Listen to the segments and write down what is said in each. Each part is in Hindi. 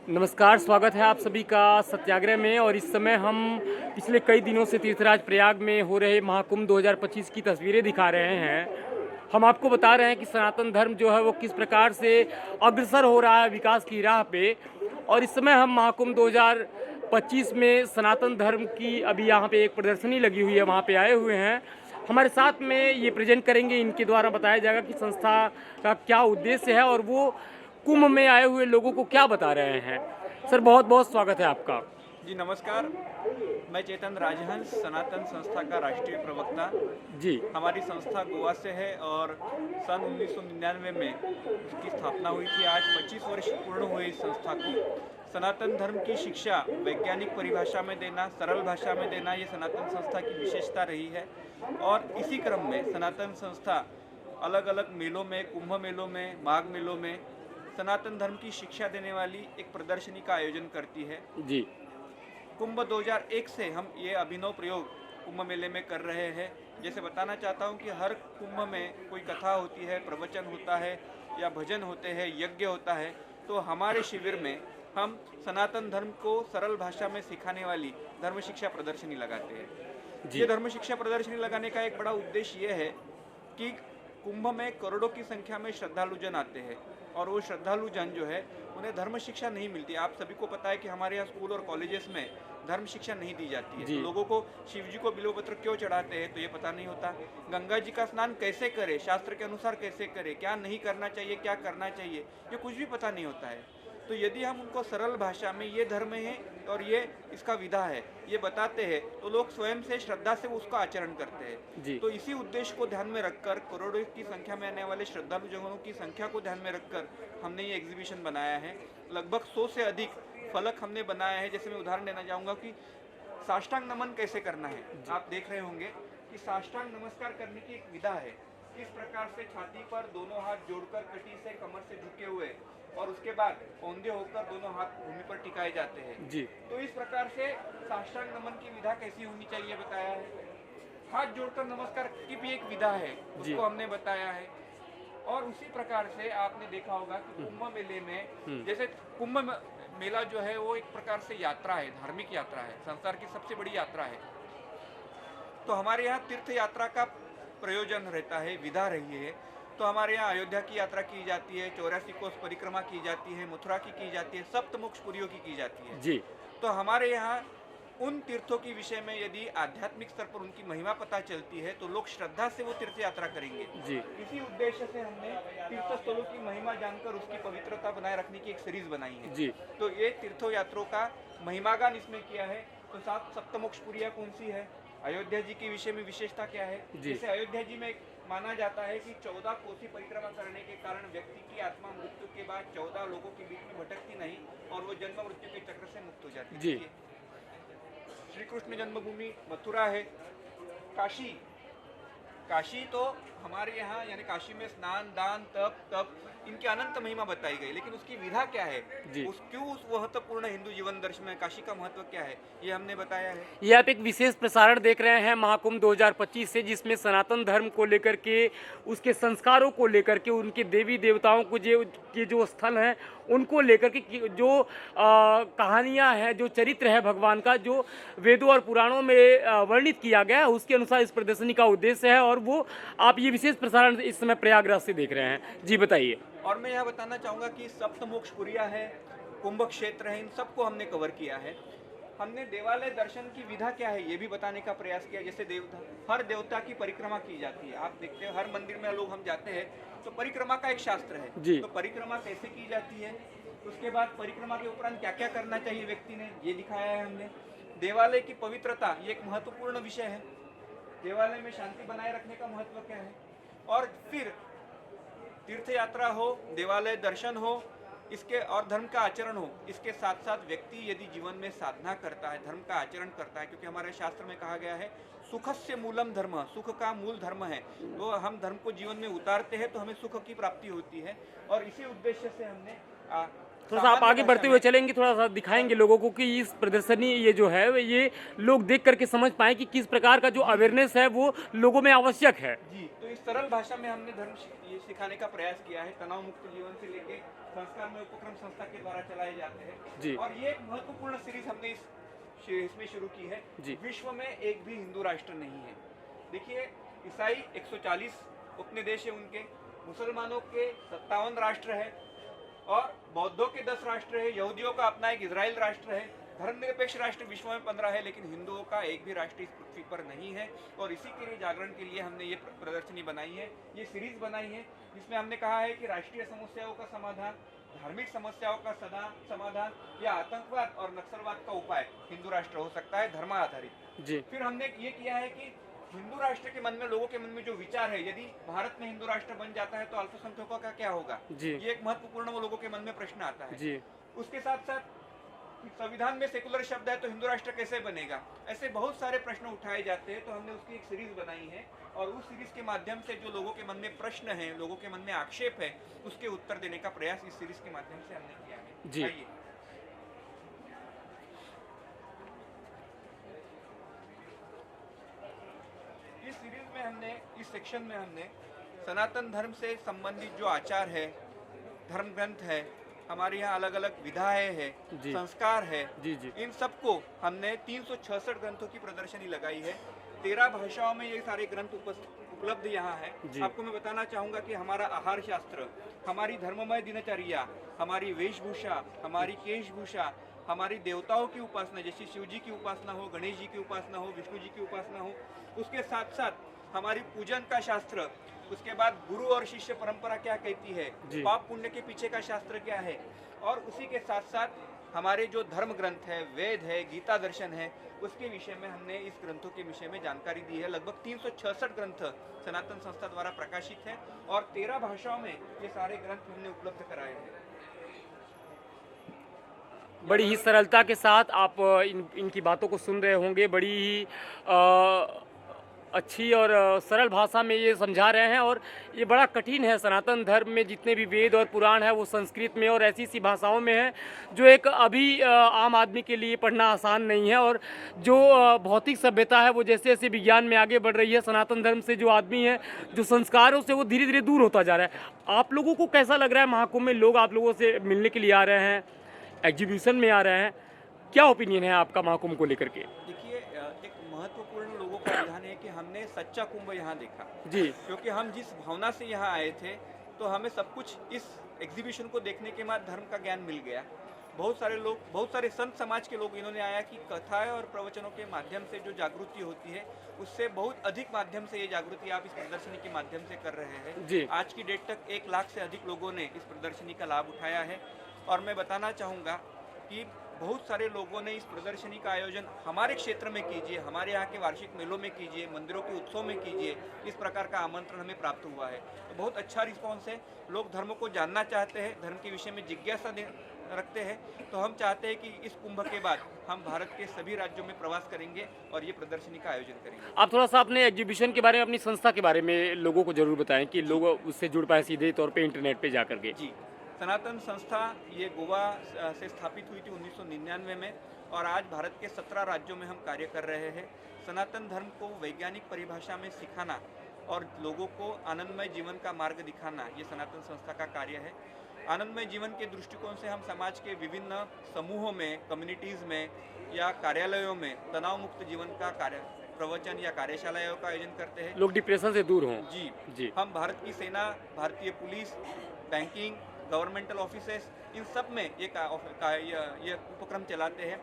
नमस्कार, स्वागत है आप सभी का सत्याग्रह में। और इस समय हम पिछले कई दिनों से तीर्थराज प्रयाग में हो रहे महाकुंभ 2025 की तस्वीरें दिखा रहे हैं। हम आपको बता रहे हैं कि सनातन धर्म जो है वो किस प्रकार से अग्रसर हो रहा है विकास की राह पे। और इस समय हम महाकुंभ 2025 में सनातन धर्म की अभी यहाँ पे एक प्रदर्शनी लगी हुई है, वहाँ पे आए हुए हैं। हमारे साथ में ये प्रेजेंट करेंगे, इनके द्वारा बताया जाएगा कि संस्था का क्या उद्देश्य है और वो कुंभ में आए हुए लोगों को क्या बता रहे हैं। सर, बहुत बहुत स्वागत है आपका। जी नमस्कार। मैं चेतन राजहंस, सनातन संस्था का राष्ट्रीय प्रवक्ता। जी हमारी संस्था गोवा से है और सन 1999 में उसकी स्थापना हुई थी। आज 25 वर्ष पूर्ण हुए इस संस्था को। सनातन धर्म की शिक्षा वैज्ञानिक परिभाषा में देना, सरल भाषा में देना, ये सनातन संस्था की विशेषता रही है। और इसी क्रम में सनातन संस्था अलग अलग मेलों में, कुंभ मेलों में, माघ मेलों में सनातन धर्म की शिक्षा देने वाली एक प्रदर्शनी का आयोजन करती है। जी कुंभ 2001 से हम ये अभिनव प्रयोग कुंभ मेले में कर रहे हैं। जैसे बताना चाहता हूँ कि हर कुंभ में कोई कथा होती है, प्रवचन होता है या भजन होते हैं, यज्ञ होता है। तो हमारे शिविर में हम सनातन धर्म को सरल भाषा में सिखाने वाली धर्म शिक्षा प्रदर्शनी लगाते हैं। जी ये धर्म शिक्षा प्रदर्शनी लगाने का एक बड़ा उद्देश्य ये है कि कुंभ में करोड़ों की संख्या में श्रद्धालु जन आते हैं और वो श्रद्धालु जन जो है उन्हें धर्म शिक्षा नहीं मिलती। आप सभी को पता है कि हमारे यहाँ स्कूल और कॉलेजेस में धर्म शिक्षा नहीं दी जाती है। जी। तो लोगों को शिव जी को बिल्वपत्र क्यों चढ़ाते हैं तो ये पता नहीं होता। गंगा जी का स्नान कैसे करें, शास्त्र के अनुसार कैसे करें, क्या नहीं करना चाहिए, क्या करना चाहिए, ये कुछ भी पता नहीं होता है। तो यदि हम उनको सरल भाषा में ये धर्म है और ये इसका विधा है ये बताते हैं तो लोग स्वयं से श्रद्धा से उसका आचरण करते हैं। जी तो इसी उद्देश्य को ध्यान में रखकर, करोड़ों की संख्या में आने वाले श्रद्धालु जनों की संख्या को ध्यान में रखकर हमने ये एग्जीबिशन बनाया है। लगभग 100 से अधिक फलक हमने बनाया है। जैसे मैं उदाहरण देना चाहूँगा कि साष्टांग नमन कैसे करना है। आप देख रहे होंगे कि साष्टांग नमस्कार करने की एक विधा है। इस प्रकार से छाती पर दोनों हाथ जोड़कर कटी से कमर से झुके हुए और उसके बाद औंधे होकर दोनों हाथ भूमि पर टिकाए जाते हैं। जी तो इस प्रकार से साष्टांग नमन की विधा कैसी होनी चाहिए बताया है। हाथ जोड़कर नमस्कार की भी एक विधा है, उसको हमने बताया है। और उसी प्रकार से आपने देखा होगा कि कुंभ मेले में, जैसे कुंभ मेला जो है वो एक प्रकार से यात्रा है, धार्मिक यात्रा है, संसार की सबसे बड़ी यात्रा है। तो हमारे यहाँ तीर्थ यात्रा का प्रयोजन रहता है, विधा रही है। तो हमारे यहाँ अयोध्या की यात्रा की जाती है, 84 कोस परिक्रमा की जाती है, मथुरा की जाती है, सप्तमोक्ष पुरियों की जाती है। जी तो हमारे यहाँ उन तीर्थों के विषय में यदि आध्यात्मिक स्तर पर उनकी महिमा पता चलती है तो लोग श्रद्धा से वो तीर्थ यात्रा करेंगे। जी इसी उद्देश्य से हमने तीर्थ स्थलों की महिमा जानकर उसकी पवित्रता बनाए रखने की एक सीरीज बनाई है। जी तो ये तीर्थो यात्रों का महिमागान इसमें किया है। तो सात सप्तमोक्ष पुरिया कौन सी है, अयोध्या जी के विषय में विशेषता क्या है। जैसे अयोध्या जी में माना जाता है कि 14 कोसी परिक्रमा करने के कारण व्यक्ति की आत्मा मृत्यु के बाद 14 लोगों के बीच में भटकती नहीं और वो जन्म मृत्यु के चक्र से मुक्त हो जाती है। श्री कृष्ण जन्मभूमि मथुरा है। काशी, काशी तो हमारे यहाँ यानी काशी में स्नान, दान, तप इनकी अनंत महिमा बताई गई, लेकिन उसकी विधा क्या है, उस क्यों उस महत्वपूर्ण हिंदू जीवन दर्शन में काशी का महत्व क्या है, ये हमने बताया है। ये आप एक विशेष प्रसारण देख रहे हैं महाकुंभ 2025 से, जिसमें सनातन धर्म को लेकर के, उसके संस्कारों को लेकर के, उनके देवी देवताओं को जो स्थल हैं उनको लेकर के जो कहानियाँ हैं, जो चरित्र है भगवान का, जो वेदों और पुराणों में वर्णित किया गया है, उसके अनुसार इस प्रदर्शनी का उद्देश्य है। और वो आप ये विशेष प्रसारण इस समय प्रयागराज से देख रहे हैं। जी बताइए। और मैं यह बताना चाहूँगा कि सप्तमोक्ष पुरिया है, कुंभ क्षेत्र है, इन सबको हमने कवर किया है। हमने देवालय दर्शन की विधा क्या है ये भी बताने का प्रयास किया। जैसे हर देवता की परिक्रमा की जाती है। आप देखते हैं हर मंदिर में लोग हम जाते हैं तो परिक्रमा का एक शास्त्र है। तो परिक्रमा कैसे की जाती है, उसके बाद परिक्रमा के उपरांत क्या क्या करना चाहिए व्यक्ति ने, ये दिखाया है हमने। देवालय की पवित्रता ये एक महत्वपूर्ण विषय है। देवालय में शांति बनाए रखने का महत्व क्या है। और फिर तीर्थ यात्रा हो, देवालय दर्शन हो, इसके और धर्म का आचरण हो, इसके साथ साथ व्यक्ति यदि जीवन में साधना करता है, धर्म का आचरण करता है, क्योंकि हमारे शास्त्र में कहा गया है सुखस्य मूलम धर्म, सुख का मूल धर्म है। तो हम धर्म को जीवन में उतारते हैं तो हमें सुख की प्राप्ति होती है। और इसी उद्देश्य से हमने थोड़ा सा आप सामान्य आगे भाषा बढ़ते हुए में। चलेंगे, थोड़ा सा दिखाएंगे लोगों को कि इस प्रदर्शनी ये जो है ये लोग देख करके समझ पाए कि किस प्रकार का जो अवेयरनेस है वो लोगों में आवश्यक है। जी, तो इस सरल भाषा में हमने ये सिखाने का प्रयास किया है। तनाव मुक्त जीवन से लेके संस्कार में उपक्रम संस्था के द्वारा चलाए जाते हैं जी और ये एक महत्वपूर्ण सीरीज हमने इसमें शुरू की है। जी। विश्व में एक भी हिंदू राष्ट्र नहीं है। देखिए, ईसाई 140 अपने देश है उनके, मुसलमानों के 57 राष्ट्र है और बौद्धों के 10 राष्ट्र है, यहूदियों का अपना एक इजराइल राष्ट्र है, धर्मनिरपेक्ष राष्ट्र विश्व में 15 है, लेकिन हिंदुओं का एक भी राष्ट्र इस पृथ्वी पर नहीं है। और इसी के लिए जागरण के लिए हमने ये प्रदर्शनी बनाई है, ये सीरीज बनाई है, जिसमें हमने कहा है कि राष्ट्रीय समस्याओं का समाधान, धार्मिक समस्याओं का समाधान या आतंकवाद और नक्सलवाद का उपाय हिंदू राष्ट्र हो सकता है, धर्म आधारित। जी फिर हमने ये किया है कि हिंदू राष्ट्र के मन में, लोगों के मन में जो विचार है, यदि भारत में हिंदू राष्ट्र बन जाता है तो अल्पसंख्यकों का क्या होगा, जी ये एक महत्वपूर्ण वो लोगों के मन में प्रश्न आता है। जी उसके साथ साथ संविधान में सेकुलर शब्द है तो हिंदू राष्ट्र कैसे बनेगा, ऐसे बहुत सारे प्रश्न उठाए जाते हैं। तो हमने उसकी एक सीरीज बनाई है और उस सीरीज के माध्यम से जो लोगों के मन में प्रश्न है, लोगों के मन में आक्षेप है, उसके उत्तर देने का प्रयास इस सीरीज के माध्यम से हमने किया है। जी। आइए। इस सीरीज में हमने, इस सेक्शन में हमने सनातन धर्म से संबंधित जो आचार है, धर्म ग्रंथ है, हमारे यहाँ अलग अलग विधाएं है, जी। संस्कार है, जी जी इन सबको हमने 366 ग्रंथों की प्रदर्शनी लगाई है। 13 भाषाओं में ये सारे ग्रंथ उपलब्ध यहाँ है। जी। आपको मैं बताना चाहूँगा कि हमारा आहार शास्त्र, हमारी धर्ममय दिनचर्या, हमारी वेशभूषा, हमारी केशभूषा, हमारी देवताओं की उपासना, जैसे शिव जी की उपासना हो, गणेश जी की उपासना हो, विष्णु जी की उपासना हो, उसके साथ साथ हमारी पूजन का शास्त्र, उसके बाद गुरु और शिष्य परंपरा क्या कहती है, जी। पाप पुण्य के पीछे का शास्त्र क्या है, और उसी के साथ साथ हमारे जो धर्म ग्रंथ है, वेद है, गीता दर्शन है, उसके विषय में हमने इस ग्रंथों के विषय में जानकारी दी है। लगभग 366 ग्रंथ सनातन संस्था द्वारा प्रकाशित है और 13 भाषाओं में ये सारे ग्रंथ हमने उपलब्ध कराए हैं। बड़ी ही सरलता के साथ आप इनकी बातों को सुन रहे होंगे। बड़ी ही अच्छी और सरल भाषा में ये समझा रहे हैं और ये बड़ा कठिन है। सनातन धर्म में जितने भी वेद और पुराण है वो संस्कृत में और ऐसी सी भाषाओं में है जो एक अभी आम आदमी के लिए पढ़ना आसान नहीं है। और जो भौतिक सभ्यता है वो जैसे जैसे विज्ञान में आगे बढ़ रही है, सनातन धर्म से जो आदमी है, जो संस्कारों से वो धीरे धीरे दूर होता जा रहा है। आप लोगों को कैसा लग रहा है? महाकुंभ में लोग आप लोगों से मिलने के लिए आ रहे हैं, एग्जीबिशन में आ रहे हैं, क्या ओपिनियन है आपका महाकुंभ को लेकर के? देखिए, एक महत्वपूर्ण लोगों का विधान है कि हमने सच्चा कुंभ यहाँ देखा जी क्योंकि हम जिस भावना से यहाँ आए थे तो हमें सब कुछ इस एग्जीबिशन को देखने के बाद धर्म का ज्ञान मिल गया। बहुत सारे लोग, बहुत सारे संत समाज के लोग इन्होंने आया कि कथाएं और प्रवचनों के माध्यम से जो जागृति होती है उससे बहुत अधिक माध्यम से ये जागृति आप इस प्रदर्शनी के माध्यम से कर रहे हैं। जी। आज की डेट तक 1 लाख से अधिक लोगों ने इस प्रदर्शनी का लाभ उठाया है और मैं बताना चाहूँगा कि बहुत सारे लोगों ने इस प्रदर्शनी का आयोजन हमारे क्षेत्र में कीजिए, हमारे यहाँ के वार्षिक मेलों में कीजिए, मंदिरों के उत्सव में कीजिए, इस प्रकार का आमंत्रण हमें प्राप्त हुआ है। तो बहुत अच्छा रिस्पॉन्स है। लोग धर्म को जानना चाहते हैं, धर्म के विषय में जिज्ञासा रखते हैं। तो हम चाहते हैं कि इस कुंभ के बाद हम भारत के सभी राज्यों में प्रवास करेंगे और ये प्रदर्शनी का आयोजन करेंगे। आप थोड़ा सा अपने एग्जीबिशन के बारे में, अपनी संस्था के बारे में लोगों को जरूर बताएं कि लोग उससे जुड़ पाए सीधे तौर पे इंटरनेट पे जा करके। जी, सनातन संस्था ये गोवा से स्थापित हुई थी 1999 में और आज भारत के 17 राज्यों में हम कार्य कर रहे हैं। सनातन धर्म को वैज्ञानिक परिभाषा में सिखाना और लोगों को आनंदमय जीवन का मार्ग दिखाना, ये सनातन संस्था का कार्य है। आनंदमय जीवन के दृष्टिकोण से हम समाज के विभिन्न समूहों में, कम्युनिटीज़ में या कार्यालयों में तनाव मुक्त जीवन का प्रवचन या कार्यशालाओं का आयोजन करते हैं। लोग डिप्रेशन से दूर हों। जी जी। हम भारत की सेना, भारतीय पुलिस, बैंकिंग, गवर्नमेंटल ऑफिसेस, इन सब में ये उपक्रम चलाते हैं।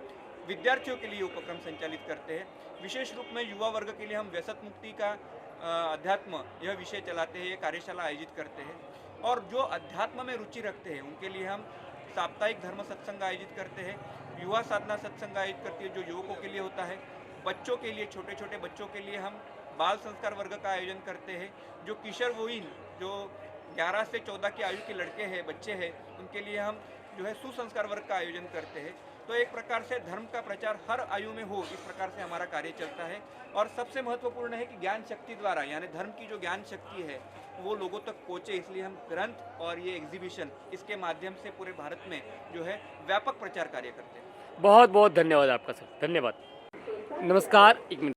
विद्यार्थियों के लिए उपक्रम संचालित करते हैं। विशेष रूप में युवा वर्ग के लिए हम व्यसन मुक्ति का अध्यात्म यह विषय चलाते हैं, ये कार्यशाला आयोजित करते हैं। और जो अध्यात्म में रुचि रखते हैं उनके लिए हम साप्ताहिक धर्म सत्संग आयोजित करते हैं। युवा साधना सत्संग आयोजित करती है जो युवकों के लिए होता है। बच्चों के लिए, छोटे छोटे बच्चों के लिए हम बाल संस्कार वर्ग का आयोजन करते हैं। जो किशोरवयीन, जो 11 से 14 की आयु के लड़के हैं, बच्चे हैं, उनके लिए हम जो है सुसंस्कार वर्ग का आयोजन करते हैं। तो तो एक प्रकार से धर्म का प्रचार हर आयु में हो, इस प्रकार से हमारा कार्य चलता है। और सबसे महत्वपूर्ण है कि ज्ञान शक्ति द्वारा, यानी धर्म की जो ज्ञान शक्ति है वो लोगों तक पहुँचे, इसलिए हम ग्रंथ और ये एग्जीबिशन इसके माध्यम से पूरे भारत में जो है व्यापक प्रचार कार्य करते हैं। बहुत बहुत धन्यवाद आपका सर, धन्यवाद। नमस्कार, एक मिनट।